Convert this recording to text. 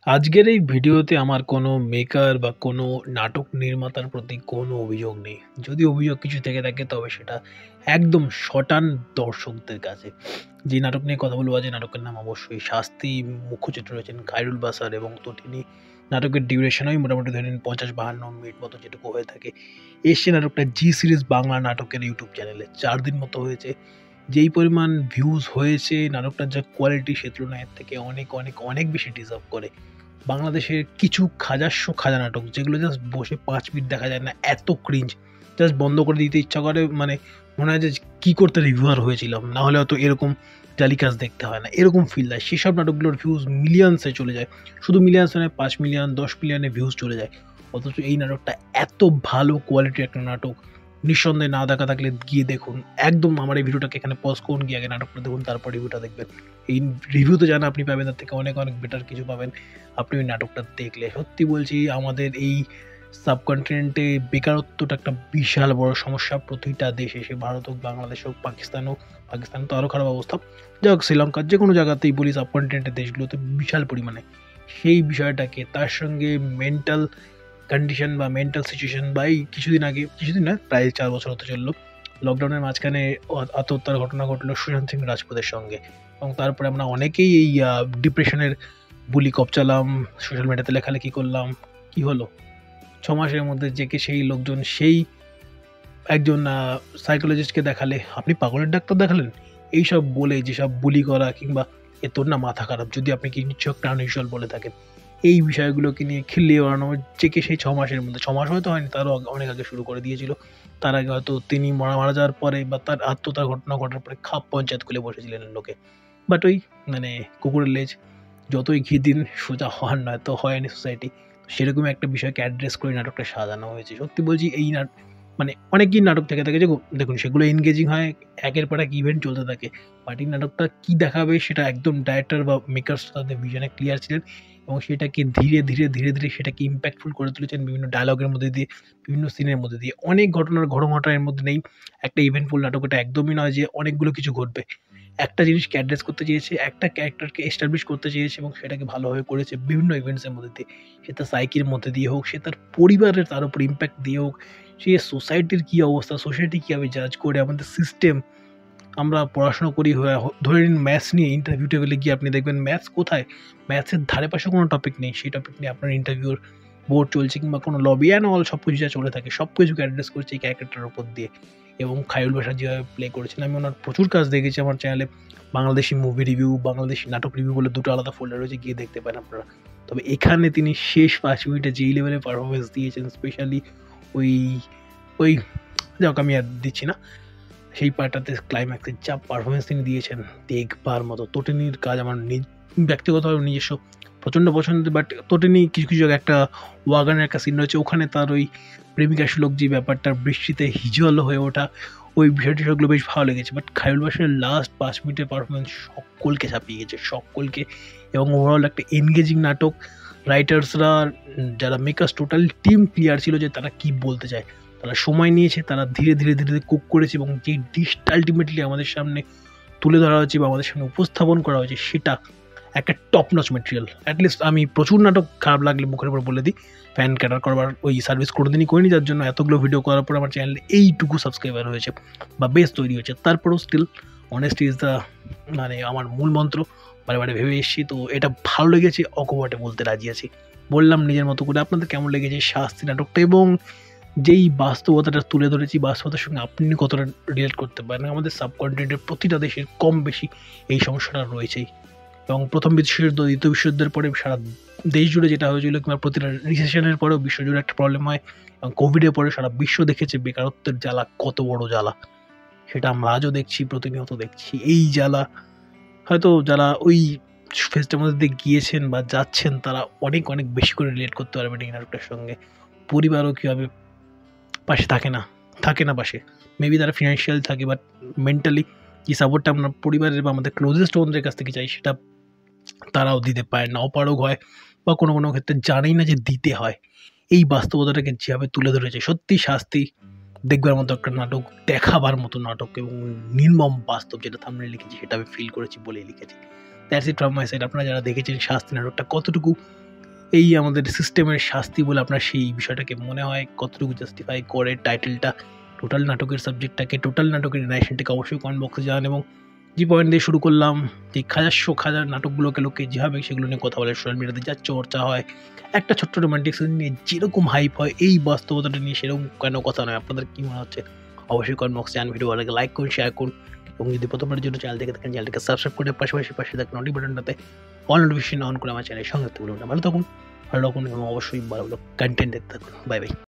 আজকের এই ভিডিওতে আমার কোনো মেকার বা কোনো নাটক নির্মাতার প্রতি কোনো অভিযোগ নেই। যদি অভিযোগ কিছু থেকে থাকে তবে সেটা একদম শটান দর্শকদের কাছে। যে নাটক নিয়ে কথা বলবো আজ এই নাটকের নাম অবশ্যই 'শাস্তি'। মুখ্য চরিত্রে রয়েছেন খায়রুল বাসার এবং তটিনী। নাটকের ডিউরেশন ওই মোটামুটি ধরে নিন ৫০-৫২ মিনিট মতো যেটুকু হয়ে থাকে। এসছে নাটকটা জি সিরিজ বাংলা নাটকের ইউটিউব চ্যানেলে। ৪ দিন মতো হয়েছে। যেই পরিমাণ ভিউজ হয়েছে নাটকটার যা কোয়ালিটি সে তুলনায় এর থেকে অনেক, অনেক, অনেক বেশি ডিজার্ভ করে। বাংলাদেশের কিছু খাজাস্য খাজা নাটক যেগুলো জাস্ট বসে ৫ মিনিট দেখা যায় না, এত ক্রিঞ্জ। জাস্ট বন্ধ করে দিতে ইচ্ছা করে, মানে মনে হয় যে কী করতে রিভিউয়ার হয়েছিলাম, না হলে হয়তো এরকম জালি কাজ দেখতে হয় না, এরকম ফিল দেয়। সেসব নাটকগুলোর ভিউজ মিলিয়ন্সে চলে যায়, শুধু মিলিয়ন্স নয় ৫ মিলিয়ন ১০ মিলিয়নে ভিউজ চলে যায়। অথচ এই নাটকটা এত ভালো কোয়ালিটির একটা নাটক, নিঃসন্দেহে না দেখা থাকলে গিয়ে দেখুন। একদম আমার এই ভিডিওটাকে এখানে পজ করুন, গিয়ে আগে নাটকটা দেখুন, তারপর রিভিউটা দেখবেন। এই রিভিউতে জানা আপনি পাবেন, তার থেকে অনেক অনেক বেটার কিছু পাবেন আপনি ওই নাটকটা দেখলে। সত্যি বলছি, আমাদের এই সাবকন্টিনেন্টে বেকারত্বটা একটা বিশাল বড় সমস্যা। প্রতিটা দেশে, সে ভারত হোক, বাংলাদেশ হোক, পাকিস্তান হোক, পাকিস্তান তো আরও খারাপ অবস্থা, যাই হোক শ্রীলঙ্কার যে কোনো জায়গাতেই বলি, সাবকন্টিনেন্টের দেশগুলোতে বিশাল পরিমাণে সেই বিষয়টাকে, তার সঙ্গে মেন্টাল কন্ডিশন বা মেন্টাল সিচুয়েশন বা এই কিছুদিন না, প্রায় ৪ বছর হতে চললো, লকডাউনের মাঝখানে আত্মহত্যার ঘটনা ঘটলো সুশান্ত সিং রাজপুতের সঙ্গে। এবং তারপরে আমরা অনেকেই এই ডিপ্রেশনের বুলি কপচালাম, সোশ্যাল মিডিয়াতে লেখালেখি করলাম। কি হলো? ৬ মাসের মধ্যে যেকে সেই লোকজন সেই একজন সাইকোলজিস্টকে দেখালে, আপনি পাগলের ডাক্তার দেখালেন? এইসব বলে যেসব বুলি করা কিংবা এ তোর না মাথা খারাপ, যদি আপনি কিছু একটা আনইউজুয়াল বলে থাকেন, এই বিষয়গুলোকে নিয়ে খিল্লিয়ে ওড়ানো যেকে সেই ৬ মাসের মধ্যে, ৬ মাস হয়তো হয়নি, তারও অনেক আগে শুরু করে দিয়েছিল। তার আগে হয়তো তিনি মারা যাওয়ার পরে বা তার আত্মহত্যার ঘটনা ঘটার পরে খাপ পঞ্চায়েত খুলে বসেছিলেন লোকে। বাট ওই মানে কুকুরের লেজ, যতই ঘি দিন সোজা হওয়ার নয় তো হয়নি সোসাইটি। সেরকমই একটা বিষয়কে অ্যাড্রেস করে নাটকটা সাজানো হয়েছে। সত্যি বলছি, এই মানে অনেকই নাটক থেকে থাকে যে দেখুন সেগুলো এনগেজিং হয়, একের পর এক ইভেন্ট চলতে থাকে। বাট এই নাটকটা কী দেখাবে সেটা একদম ডাইরেক্টর বা মেকার্স তাদের ভিশনে ক্লিয়ার ছিলেন এবং সেটাকে ধীরে, ধীরে, ধীরে, ধীরে সেটাকে ইমপ্যাক্টফুল করে তুলেছেন বিভিন্ন ডায়ালগের মধ্যে দিয়ে, বিভিন্ন সিনের মধ্যে দিয়ে। অনেক ঘটনা এর মধ্যে নেই। একটা ইভেন্টফুল নাটক এটা একদমই নয় যে অনেকগুলো কিছু ঘটবে। একটা জিনিসকে অ্যাড্রেস করতে চেয়েছে, একটা ক্যারেক্টারকে এস্টাবলিশ করতে চেয়েছে এবং সেটাকে ভালোভাবে করেছে বিভিন্ন ইভেন্টসের মধ্যে দিয়ে। সে তার সাইকির মধ্যে দিয়ে হোক, সে তার পরিবারের তার উপর ইমপ্যাক্ট দিয়ে হোক, সে সোসাইটির কী অবস্থা, সোসাইটি কীভাবে জাজ করে, আমাদের সিস্টেম, আমরা পড়াশোনা করি ধরে নিন ম্যাথস নিয়ে ইন্টারভিউ টেবিলে গিয়ে আপনি দেখবেন ম্যাথস কোথায়? ম্যাথসের ধারে পাশে কোনো টপিক নেই। সেই টপিক নিয়ে আপনার ইন্টারভিউর বোর্ড চলছে কিংবা কোনো লবি অ্যান্ড অল সব কিছু যা চলে থাকে, সব কিছুকে অ্যাড্রেস করছে এই ক্যারেক্টারটার উপর দিয়ে। এবং খায়রুল বাশা যেভাবে প্লে করেছেন, আমি ওনার প্রচুর কাজ দেখেছি আমার চ্যানেলে। বাংলাদেশি মুভি রিভিউ, বাংলাদেশি নাটক রিভিউ বলে দুটো আলাদা ফোল্ডার রয়েছে, গিয়ে দেখতে পারেন আপনারা। তবে এখানে তিনি শেষ ৫ মিনিটে যেই লেভেলের পারফরমেন্স দিয়েছেন, স্পেশালি ওই ওই যাই হোক আমি আর দিচ্ছি না, সেই পার্টটাতে ক্লাইম্যাক্সের যা পারফরমেন্স তিনি দিয়েছেন দেখবার মতো। তটিনীর কাজ আমার ব্যক্তিগতভাবে নিজস্ব প্রচণ্ড পছন্দের। বাট তটিনী কিছু কিছু জায়গায় একটা ওয়াগানের একটা সিন রয়েছে, ওখানে তার ওই প্রেমিকা সুলভ যে ব্যাপারটা, বৃষ্টিতে হিজল হয়ে ওঠা, ওই বিষয়গুলো বেশ ভালো লেগেছে। বাট খায়রুল বাশারের লাস্ট ৫ মিনিটের পারফরমেন্স সকলকে ছাপিয়ে গেছে, সকলকে। এবং ওভারঅল একটা এনগেজিং নাটক। রাইটার্সরা, যারা মেকার্স, টোটাল টিম ক্লিয়ার ছিল যে তারা কী বলতে চায়। তারা সময় নিয়েছে, তারা ধীরে, ধীরে, ধীরে, ধীরে কুক করেছে এবং যেই ডিশটা আল্টিমেটলি আমাদের সামনে তুলে ধরা হয়েছে বা আমাদের সামনে উপস্থাপন করা হয়েছে সেটা একটা টপ নচ ম্যাটেরিয়াল। অ্যাটলিস্ট আমি প্রচুর নাটক খারাপ লাগলে মুখের উপর বলে দিই, ফ্যান ক্যাটার করবার ওই সার্ভিস কোনোদিনই করিনি, যার জন্য এতগুলো ভিডিও করার পর আমার চ্যানেলে এইটুকু সাবস্ক্রাইবার হয়েছে বা বেস তৈরি হয়েছে। তারপরেও স্টিল অনেস্টি ইজ দ্য মানে আমার মূল মন্ত্র, বারে বারে ভেবে এসেছি। তো এটা ভালো লেগেছে, অকপটে বলতে রাজি আছি। বললাম নিজের মতো করে। আপনাদের কেমন লেগেছে শাস্তি নাটকটা এবং যেই বাস্তবতাটা তুলে ধরেছি, বাস্তবতার সঙ্গে আপনি কতটা রিলেট করতে পারেন? আমাদের সাবকন্টিনেন্টের প্রতিটা দেশের কম বেশি এই সমস্যাটা রয়েছেই। এবং প্রথম বিশ্বযুদ্ধ, দ্বিতীয় বিশ্বযুদ্ধের পরে সারা দেশ জুড়ে যেটা হয়েছিল কিংবা প্রতিটা রিসেশনের পরেও বিশ্বজুড়ে একটা প্রবলেম হয় এবং কোভিডের পরে সারা বিশ্ব দেখেছে বেকারত্বের জ্বালা কত বড় জ্বালা। সেটা আমরা আজও দেখছি, প্রতিনিয়ত দেখছি। এই জ্বালা হয়তো যারা ওই ফেজটার মধ্যে দিয়ে গিয়েছেন বা যাচ্ছেন তারা অনেক, অনেক বেশি করে রিলেট করতে পারবেন এই নাটকটার সঙ্গে। পরিবারও কীভাবে পাশে থাকে না পাশে। মেবি তারা ফিনান্সিয়াল থাকে, বাট মেন্টালি যে সাপোর্টটা আমরা পরিবারের বা আমাদের ক্লোজেস্ট ওনদের কাছ থেকে চাই সেটা তারাও দিতে পারে না, অপারগ হয় বা কোনো কোনো ক্ষেত্রে জানেই না যে দিতে হয়। এই বাস্তবতাটাকে যেভাবে তুলে ধরেছে, সত্যি শাস্তি দেখবার মতো একটা নাটক, দেখাবার মতো নাটক এবং নির্মম বাস্তব, যেটা থাম্বনেইলে লিখেছি সেটা আমি ফিল করেছি বলেই লিখেছি। That's it from my side. আপনারা যারা দেখেছেন শাস্তি নাটকটা কতটুকু এই আমাদের সিস্টেমের শাস্তি বলে আপনার সেই বিষয়টাকে মনে হয় কতটুকু জাস্টিফাই করে টাইটেলটা টোটাল নাটকের সাবজেক্টটাকে, টোটাল নাটকের রিলেশনটাকে অবশ্যই কমেন্ট বক্সে জানান। এবং যে পয়েন্ট দিয়ে শুরু করলাম, যে হাজার নাটকগুলোকে লোকে যেভাবে সেগুলো নিয়ে কথা বলে, সোশ্যাল মিডিয়াতে যা চর্চা হয়, একটা ছোট্ট রোমান্টিক সিন নিয়ে যেরকম হাইপ হয়, এই বাস্তবতাটা নিয়ে সেরকম কেন কথা নয়? আপনাদের কি মনে হচ্ছে অবশ্যই কমেন্ট বক্সে জানান। ভিডিও ভালো লাগে লাইক করুন, শেয়ার করুন, এবং যদি প্রথমবারের জন্য চ্যানেল দেখে থাকেন চ্যানেলটাকে সাবস্ক্রাইব করে পাশে থাকা নোটি বাটনটাতে অল নোটিফিকেশন অন করে আমার চ্যানেলের সঙ্গে থাকতে বলুন। ভালো থাকুন এবং অবশ্যই ভালো ভালো কন্টেন্ট দেখতে থাকুন। Bye bye.